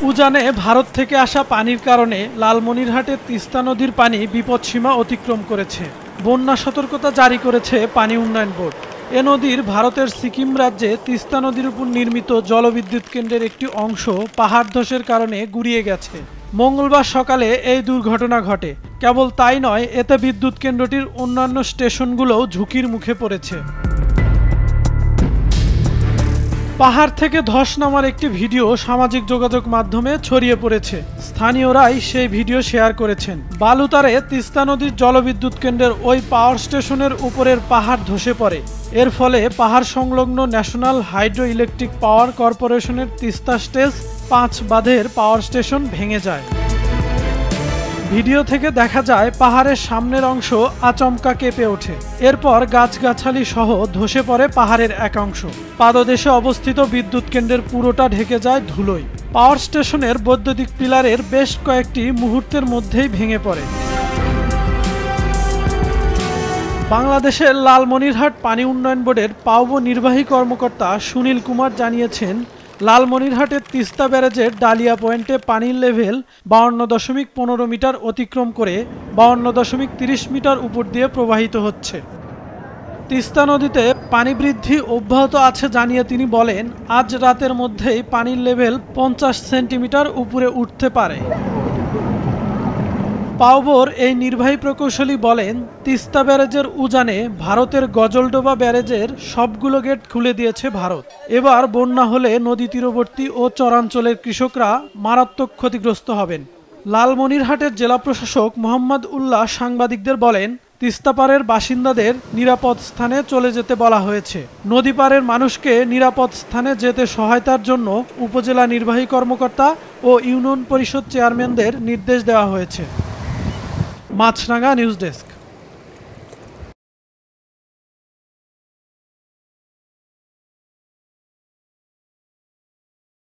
উজানে ভারত থেকে আসা পানির কারণে লালমনিরহাটে তিস্তা নদীর পানি বিপদসীমা অতিক্রম করেছে। বন্যা সতর্কতা জারি করেছে পানি উন্নয়ন বোর্ড। এ নদীর ভারতের সিকিম রাজ্যে তিস্তা নদীর উপর নির্মিত জলবিদ্যুৎ কেন্দ্রের একটি অংশ পাহাড় ধসের কারণে গুড়িয়ে গেছে। মঙ্গলবার সকালে এই দুর্ঘটনা ঘটে। কেবল তাই নয়, এতে বিদ্যুৎ কেন্দ্রটির অন্যান্য স্টেশনগুলোও ঝুঁকির মুখে পড়েছে। পাহাড় থেকে ধস নামার একটি ভিডিও সামাজিক যোগাযোগ মাধ্যমে ছড়িয়ে পড়েছে। স্থানীয়রাই সেই ভিডিও শেয়ার করেছেন। বালুতারে তিস্তা নদীর জলবিদ্যুৎ কেন্দ্রের ওই পাওয়ার স্টেশনের উপরের পাহাড় ধসে পড়ে। এর ফলে পাহাড় সংলগ্ন ন্যাশনাল হাইড্রো ইলেকট্রিক পাওয়ার কর্পোরেশনের তিস্তা স্টেজ 5 বাঁধের পাওয়ার স্টেশন ভেঙে যায়। ভিডিও থেকে দেখা যায় পাহাড়ের সামনের অংশ আচমকা কেঁপে ওঠে। এরপর গাছগাছালি সহ ধসে পড়ে পাহাড়ের একাংশ। পাদদেশে অবস্থিত বিদ্যুৎ কেন্দ্রের পুরোটা ঢেকে যায় ধুলোয়। পাওয়ার স্টেশনের বৈদ্যুতিক পিলারের বেশ কয়েকটি মুহূর্তের মধ্যেই ভেঙে পড়ে। বাংলাদেশের লালমনিরহাট পানি উন্নয়ন বোর্ডের পাউবো নির্বাহী কর্মকর্তা সুনীল কুমার জানিয়েছেন, লালমনিরহাটের তিস্তা ব্যারেজের ডালিয়া পয়েন্টে পানির লেভেল 52.15 মিটার অতিক্রম করে 52.30 মিটার উপর দিয়ে প্রবাহিত হচ্ছে। তিস্তা নদীতে পানি বৃদ্ধি অব্যাহত আছে জানিয়ে তিনি বলেন, আজ রাতের মধ্যেই পানির লেভেল 50 সেন্টিমিটার উপরে উঠতে পারে। পাউবোর এই নির্বাহী প্রকৌশলী বলেন, তিস্তা ব্যারেজের উজানে ভারতের গজলডোবা ব্যারেজের সবগুলো গেট খুলে দিয়েছে ভারত। এবার বন্যা হলে নদী তীরবর্তী ও চরাঞ্চলের কৃষকরা মারাত্মক ক্ষতিগ্রস্ত হবেন। লালমনিরহাটের জেলা প্রশাসক মোহাম্মদ উল্লাহ সাংবাদিকদের বলেন, তিস্তাপাড়ের বাসিন্দাদের নিরাপদ স্থানে চলে যেতে বলা হয়েছে। নদীপাড়ের মানুষকে নিরাপদ স্থানে যেতে সহায়তার জন্য উপজেলা নির্বাহী কর্মকর্তা ও ইউনিয়ন পরিষদ চেয়ারম্যানদের নির্দেশ দেওয়া হয়েছে। মাছরাঙা নিউজ ডেস্ক।